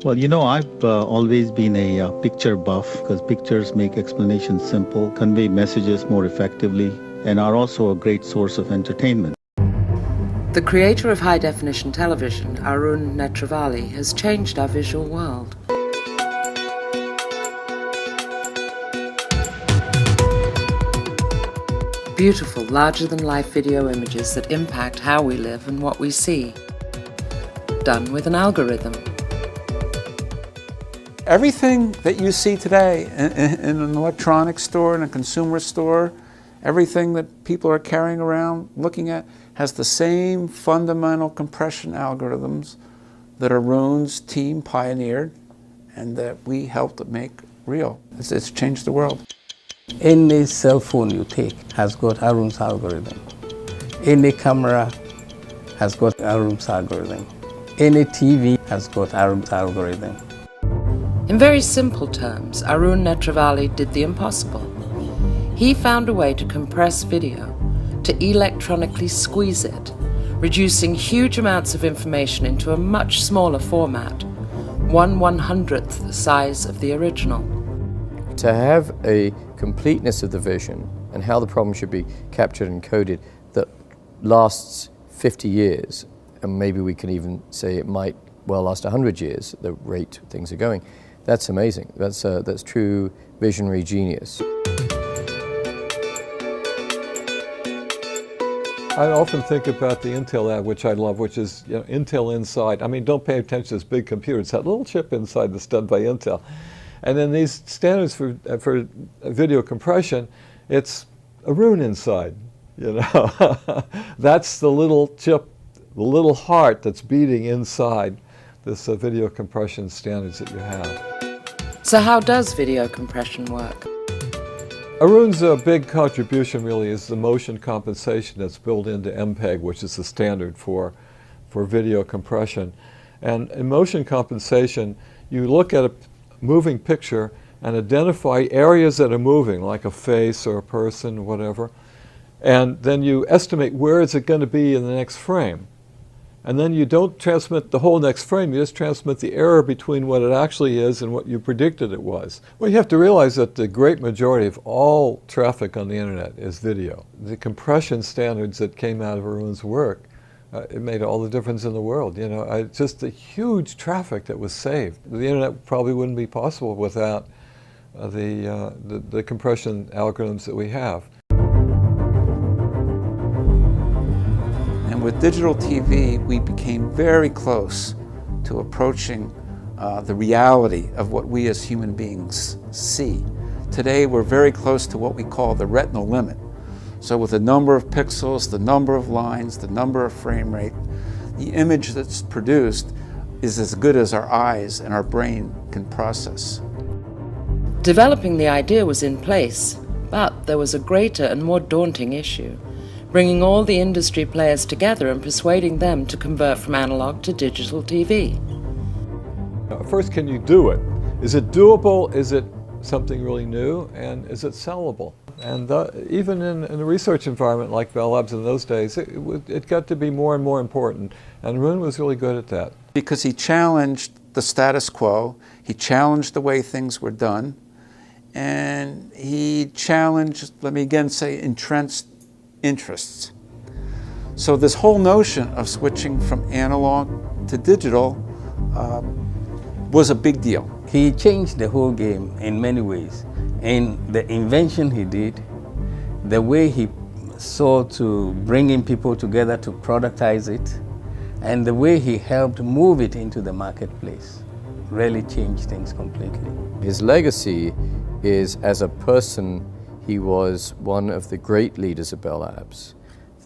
Well, I've always been a picture buff because pictures make explanations simple, convey messages more effectively, and are also a great source of entertainment. The creator of high-definition television, Arun Netravali, has changed our visual world. Beautiful, larger-than-life video images that impact how we live and what we see. Done with an algorithm. Everything that you see today in an electronics store, in a consumer store, everything that people are carrying around, looking at, has the same fundamental compression algorithms that Arun's team pioneered and that we helped make real. It's changed the world. Any cell phone you take has got Arun's algorithm. Any camera has got Arun's algorithm. Any TV has got Arun's algorithm. In very simple terms, Arun Netravali did the impossible. He found a way to compress video, to electronically squeeze it, reducing huge amounts of information into a much smaller format, 1/100th the size of the original. To have a completeness of the vision and how the problem should be captured and coded that lasts 50 years, and maybe we can even say it might well last 100 years at the rate things are going, that's amazing. That's true visionary genius. I often think about the Intel ad, which I love, which is Intel Inside. I mean, don't pay attention to this big computer. It's that little chip inside that's done by Intel. And then these standards for video compression, it's Arun inside. That's the little chip, the little heart that's beating inside this video compression standards that you have. So how does video compression work? Arun's big contribution really is the motion compensation that's built into MPEG, which is the standard for video compression. And in motion compensation, you look at a moving picture and identify areas that are moving, like a face or a person, whatever, and then you estimate where is it going to be in the next frame. And then you don't transmit the whole next frame, you just transmit the error between what it actually is and what you predicted it was. Well, you have to realize that the great majority of all traffic on the internet is video. The compression standards that came out of Arun's work, it made all the difference in the world. Just the huge traffic that was saved. The internet probably wouldn't be possible without the compression algorithms that we have. And with digital TV, we became very close to approaching the reality of what we as human beings see. Today, we're very close to what we call the retinal limit. So with the number of pixels, the number of lines, the number of frame rate, the image that's produced is as good as our eyes and our brain can process. Developing the idea was in place, but there was a greater and more daunting issue: bringing all the industry players together and persuading them to convert from analog to digital TV. First, can you do it? Is it doable? Is it something really new? And is it sellable? And even in a research environment like Bell Labs in those days, it got to be more and more important. And Arun was really good at that. Because he challenged the status quo, he challenged the way things were done, and he challenged, let me again say, entrenched interests. So this whole notion of switching from analog to digital was a big deal. He changed the whole game in many ways. In the invention he did, the way he saw to bringing people together to productize it, and the way he helped move it into the marketplace really changed things completely. His legacy is, as a person, he was one of the great leaders of Bell Labs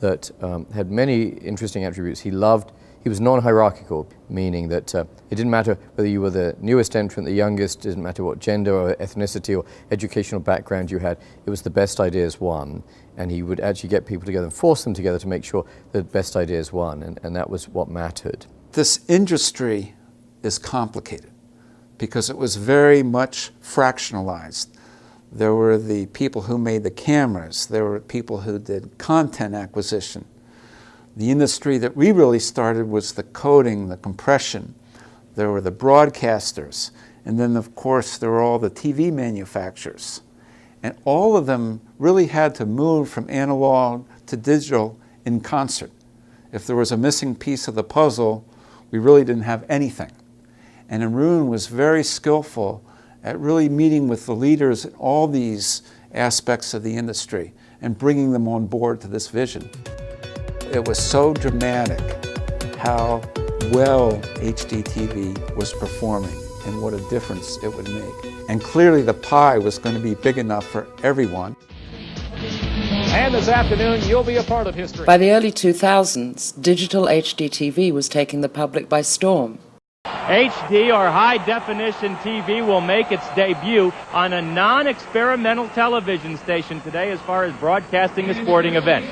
that had many interesting attributes. He was non-hierarchical, meaning that it didn't matter whether you were the newest entrant, the youngest, it didn't matter what gender or ethnicity or educational background you had, it was the best ideas won. And he would actually get people together and force them together to make sure the best ideas won, and that was what mattered. This industry is complicated because it was very much fractionalized. There were the people who made the cameras, there were people who did content acquisition. The industry that we really started was the coding, the compression, there were the broadcasters, and then of course there were all the TV manufacturers. And all of them really had to move from analog to digital in concert. If there was a missing piece of the puzzle, we really didn't have anything. And Arun was very skillful at really meeting with the leaders in all these aspects of the industry and bringing them on board to this vision. It was so dramatic how well HD TV was performing and what a difference it would make. And clearly the pie was going to be big enough for everyone. And this afternoon, you'll be a part of history. By the early 2000s, digital HD TV was taking the public by storm. HD, or high-definition TV, will make its debut on a non-experimental television station today as far as broadcasting a sporting event.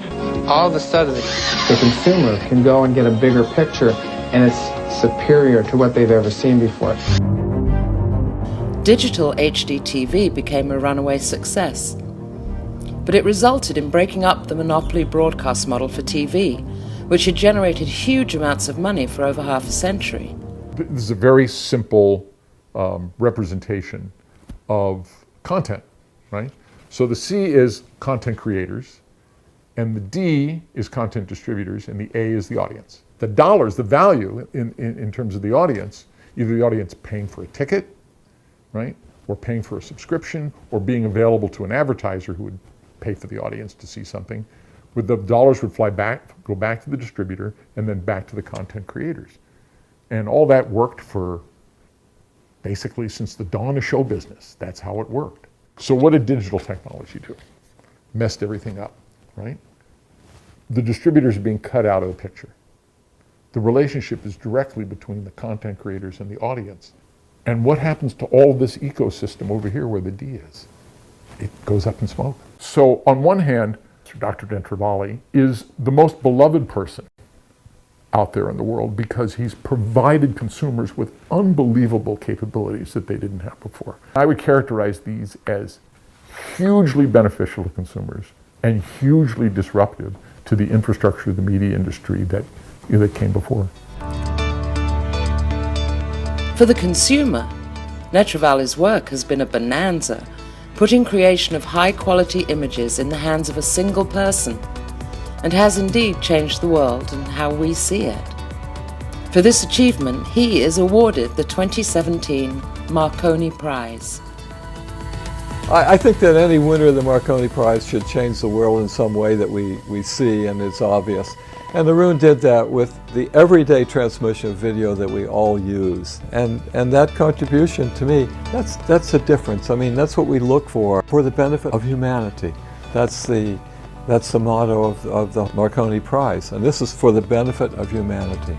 All of a sudden, the consumer can go and get a bigger picture, and it's superior to what they've ever seen before. Digital HD TV became a runaway success, but it resulted in breaking up the monopoly broadcast model for TV, which had generated huge amounts of money for over half a century. This is a very simple representation of content, right? So the C is content creators, and the D is content distributors, and the A is the audience. The dollars, the value in terms of the audience, either the audience paying for a ticket, right, or paying for a subscription, or being available to an advertiser who would pay for the audience to see something, with the dollars would go back to the distributor, and then back to the content creators. And all that worked for basically since the dawn of show business. That's how it worked. So what did digital technology do? Messed everything up, right? The distributors are being cut out of the picture. The relationship is directly between the content creators and the audience. And what happens to all of this ecosystem over here where the D is? It goes up in smoke. So on one hand, Dr. Netravali is the most beloved person out there in the world because he's provided consumers with unbelievable capabilities that they didn't have before. I would characterize these as hugely beneficial to consumers and hugely disruptive to the infrastructure of the media industry that came before. For the consumer, Netravali's work has been a bonanza, putting creation of high-quality images in the hands of a single person, and has indeed changed the world and how we see it. For this achievement, he is awarded the 2017 Marconi Prize. I think that any winner of the Marconi Prize should change the world in some way that we see, and it's obvious. And Arun did that with the everyday transmission of video that we all use. And that contribution, to me, that's the difference. I mean, that's what we look for the benefit of humanity. That's the motto of the Marconi Prize, and this is for the benefit of humanity.